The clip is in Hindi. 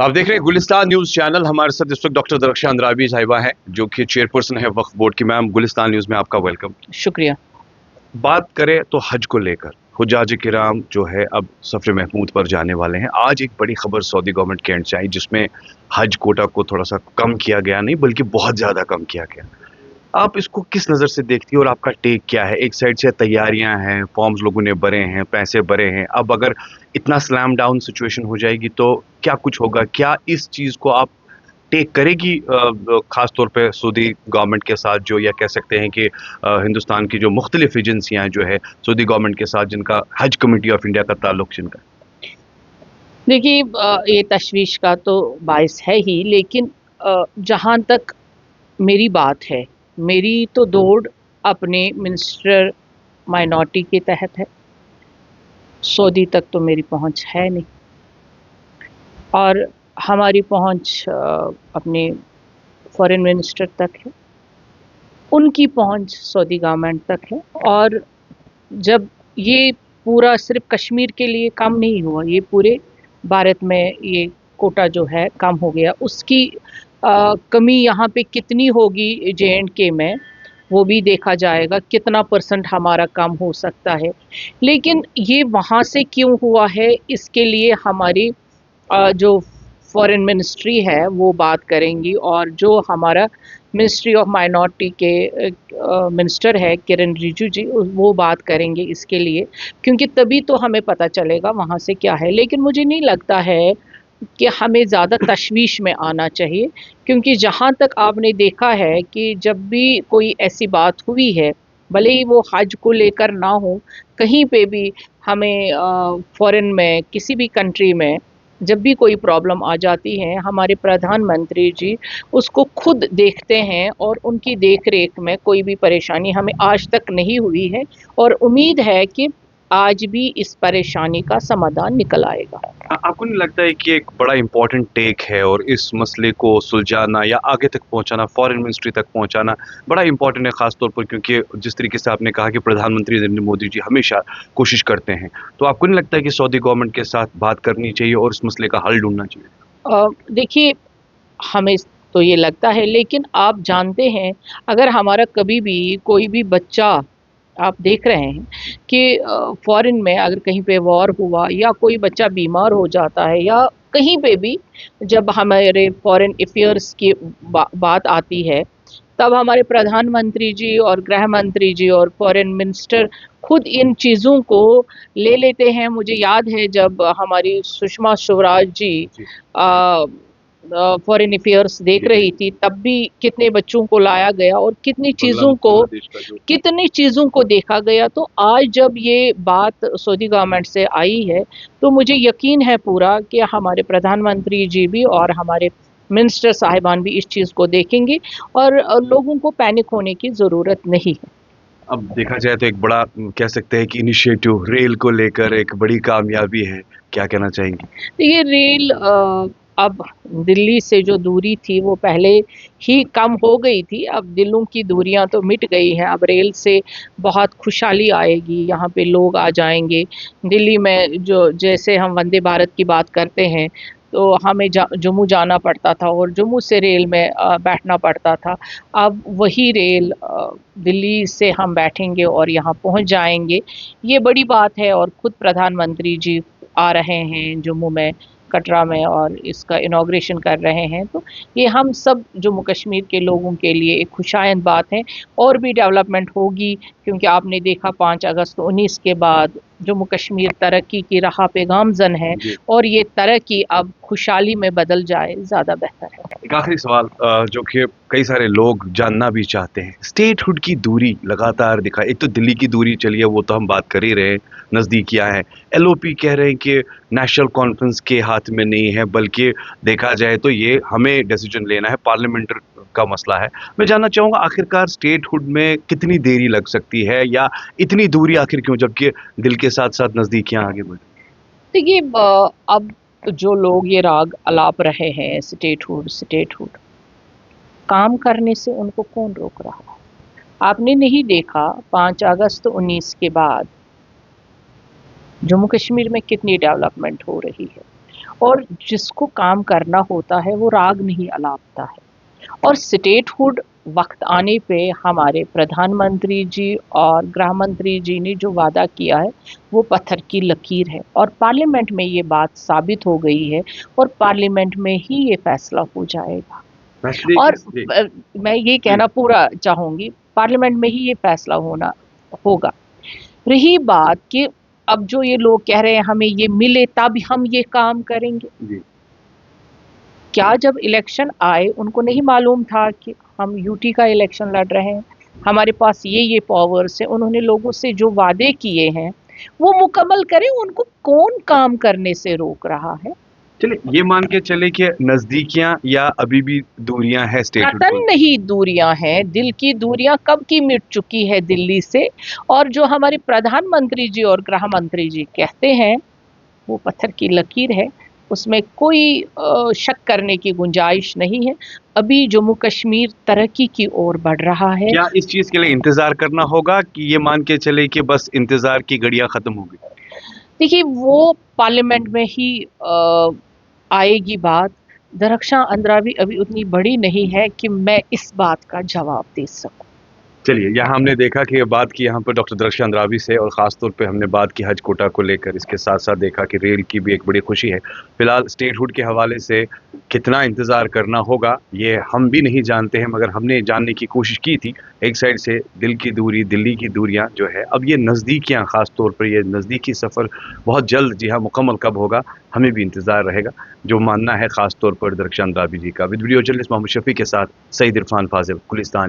आप देख रहे हैं गुलिस्तान न्यूज चैनल। हमारे साथ इस वक्त डॉक्टर दरख्शां अंद्राबी साहिबा हैं, जो कि चेयरपर्सन है वक्फ बोर्ड की। मैम, गुलिस्तान न्यूज में आपका वेलकम। शुक्रिया। बात करें तो हज को लेकर, हुज्जाज किराम जो है अब सफर महमूद पर जाने वाले हैं। आज एक बड़ी खबर सऊदी गवर्नमेंट के एंड से आई, जिसमें हज कोटा को थोड़ा सा कम किया गया, नहीं बल्कि बहुत ज्यादा कम किया गया। आप इसको किस नज़र से देखती हो और आपका टेक क्या है? एक साइड से तैयारियां हैं, फॉर्म्स लोगों ने भरे हैं, पैसे भरे हैं, अब अगर इतना स्लैम डाउन सिचुएशन हो जाएगी तो क्या कुछ होगा? क्या इस चीज़ को आप टेक करेगी, खास तौर पे सऊदी गवर्नमेंट के साथ, जो या कह सकते हैं कि हिंदुस्तान की जो मुख्तलिफ एजेंसियां जो है सऊदी गवर्नमेंट के साथ, जिनका हज कमेटी ऑफ इंडिया का ताल्लुक जिनका? देखिए, ये तशवीश का तो बायस है ही, लेकिन जहाँ तक मेरी बात है, मेरी तो दौड़ अपने मिनिस्टर माइनॉरिटी के तहत है। सऊदी तक तो मेरी पहुँच है नहीं, और हमारी पहुँच अपने फॉरेन मिनिस्टर तक है, उनकी पहुँच सऊदी गवर्नमेंट तक है। और जब ये पूरा सिर्फ कश्मीर के लिए कम नहीं हुआ, ये पूरे भारत में ये कोटा जो है कम हो गया। उसकी कमी यहाँ पे कितनी होगी JNK में, वो भी देखा जाएगा, कितना % हमारा कम हो सकता है। लेकिन ये वहाँ से क्यों हुआ है, इसके लिए हमारी जो फॉरेन मिनिस्ट्री है वो बात करेंगी, और जो हमारा मिनिस्ट्री ऑफ माइनॉरिटी के मिनिस्टर है किरण रिजिजू जी, वो बात करेंगे इसके लिए, क्योंकि तभी तो हमें पता चलेगा वहाँ से क्या है। लेकिन मुझे नहीं लगता है कि हमें ज़्यादा तशवीश में आना चाहिए, क्योंकि जहाँ तक आपने देखा है कि जब भी कोई ऐसी बात हुई है, भले ही वो हज को लेकर ना हो, कहीं पे भी हमें फॉरेन में किसी भी कंट्री में जब भी कोई प्रॉब्लम आ जाती है, हमारे प्रधानमंत्री जी उसको खुद देखते हैं, और उनकी देख रेख में कोई भी परेशानी हमें आज तक नहीं हुई है, और उम्मीद है कि आज भी इस परेशानी का समाधान निकल आएगा। आपको नहीं लगता है कि एक बड़ा इंपॉर्टेंट टेक है, और इस मसले को सुलझाना या आगे तक पहुंचाना, फॉरेन मिनिस्ट्री तक पहुंचाना बड़ा इंपॉर्टेंट है, खास तौर पर क्योंकि जिस तरीके से आपने कहा कि प्रधानमंत्री नरेंद्र मोदी जी हमेशा कोशिश करते हैं, तो आपको नहीं लगता है कि सऊदी गवर्नमेंट के साथ बात करनी चाहिए और इस मसले का हल ढूंढना चाहिए? देखिए, हमें तो ये लगता है, लेकिन आप जानते हैं, अगर हमारा कभी भी कोई भी बच्चा, आप देख रहे हैं कि फॉरेन में अगर कहीं पे वॉर हुआ या कोई बच्चा बीमार हो जाता है, या कहीं पे भी जब हमारे फॉरेन अफेयर्स की बात आती है, तब हमारे प्रधानमंत्री जी और गृह मंत्री जी और फॉरेन मिनिस्टर खुद इन चीज़ों को ले लेते हैं। मुझे याद है जब हमारी सुषमा स्वराज जी फॉरेन अफेयर्स देख रही थी, तब भी कितने बच्चों को लाया गया और कितनी चीज़ों को देखा गया। तो आज जब ये बात सऊदी गवर्नमेंट से आई है, तो मुझे यकीन है पूरा कि हमारे प्रधानमंत्री जी भी और हमारे मिनिस्टर साहिबान भी इस चीज़ को देखेंगे, और लोगों को पैनिक होने की ज़रूरत नहीं है। अब देखा जाए तो एक बड़ा कह सकते हैं कि इनिशिएटिव रेल को लेकर एक बड़ी कामयाबी है, क्या कहना चाहेंगी? ये रेल अब दिल्ली से जो दूरी थी वो पहले ही कम हो गई थी, अब दिलों की दूरियां तो मिट गई हैं। अब रेल से बहुत खुशहाली आएगी, यहाँ पे लोग आ जाएंगे। दिल्ली में जो जैसे हम वंदे भारत की बात करते हैं, तो हमें जम्मू जाना पड़ता था और जम्मू से रेल में बैठना पड़ता था। अब वही रेल दिल्ली से हम बैठेंगे और यहाँ पहुँच जाएंगे। ये बड़ी बात है, और खुद प्रधानमंत्री जी आ रहे हैं जम्मू में, कटरा में, और इसका इनॉग्रेशन कर रहे हैं। तो ये हम सब जम्मू कश्मीर के लोगों के लिए एक खुशायन बात है। और भी डेवलपमेंट होगी, क्योंकि आपने देखा 5 अगस्त 19 के बाद जम्मू कश्मीर तरक्की की राह पे गामजन है, और ये तरक्की अब खुशहाली में बदल जाए, ज़्यादा बेहतर है। एक आखिरी सवाल, जो कि कई सारे लोग जानना भी चाहते हैं, स्टेटहुड की दूरी लगातार दिखा, एक तो दिल्ली की दूरी चलिए वो तो हम बात कर ही रहे हैं, नज़दीकियाँ हैं। LOP कह रहे हैं कि नेशनल कॉन्फ्रेंस के हाथ में नहीं है, बल्कि देखा जाए तो ये हमें डिसीजन लेना है, पार्लियामेंट का मसला है। मैं जानना चाहूँगा, आखिरकार स्टेटहुड में कितनी देरी लग सकती है, या इतनी दूरी आखिर क्यों, जबकि दिल के साथ साथ नज़दीकियाँ आगे बढ़? देखिए, अब जो लोग ये राग अलाप रहे हैं, स्टेटहुड स्टेटहुड, काम करने से उनको कौन रोक रहा है? आपने नहीं देखा 5 अगस्त 19 के बाद जम्मू कश्मीर में कितनी डेवलपमेंट हो रही है, और जिसको काम करना होता है वो राग नहीं अलापता है। और स्टेटहुड वक्त आने पे हमारे प्रधानमंत्री जी और गृह मंत्री जी ने जो वादा किया है वो पत्थर की लकीर है, और पार्लियामेंट में ये बात साबित हो गई है, और पार्लियामेंट में ही ये फैसला हो जाएगा। और मैं ये कहना पूरा चाहूँगी, पार्लियामेंट में ही ये फैसला होना होगा। रही बात कि अब जो ये लोग कह रहे हैं हमें ये मिले तब हम ये काम करेंगे, क्या जब इलेक्शन आए उनको नहीं मालूम था कि हम यूटी का इलेक्शन लड़ रहे हैं, हमारे पास ये पावर्स है, उन्होंने लोगों से जो वादे किए हैं वो मुकम्मल करें, उनको कौन काम करने से रोक रहा है? चलिए ये मान के चले कि नजदीकियां या अभी भी दूरियां हैं स्टेट कतई नहीं दूरियां हैं, दिल की दूरियां कब की मिट चुकी है दिल्ली से। और जो हमारे प्रधानमंत्री जी और गृह मंत्री जी कहते हैं वो पत्थर की लकीर है, उसमें कोई शक करने की गुंजाइश नहीं है। अभी जम्मू कश्मीर तरक्की की ओर बढ़ रहा है। क्या इस चीज के लिए इंतजार करना होगा कि ये मान के चले कि बस इंतजार की घड़ियां खत्म हो गई? देखिए वो पार्लियामेंट में ही आएगी बात। दरख्शां अंद्राबी अभी उतनी बड़ी नहीं है कि मैं इस बात का जवाब दे सकूं। चलिए यहाँ हमने देखा कि बात की यहाँ पर डॉक्टर दरख्शां अंद्राबी से, और ख़ास तौर पे हमने बात की हज कोटा को लेकर। इसके साथ साथ देखा कि रेल की भी एक बड़ी खुशी है। फिलहाल स्टेटहुड के हवाले से कितना इंतज़ार करना होगा ये हम भी नहीं जानते हैं, मगर हमने जानने की कोशिश की थी। एक साइड से दिल की दूरी, दिल्ली की दूरियाँ जो है, अब ये नज़दीकियाँ, ख़ास तौर पर ये नज़दीकी सफ़र बहुत जल्द जी हाँ मुकम्मल कब होगा हमें भी इंतज़ार रहेगा, जो मानना है ख़ास तौर पर दरख्शां अंद्राबी जी का। With video journalist Mohammad Shafi के साथ सईद इरफान फाजिल, गुलिस्तान।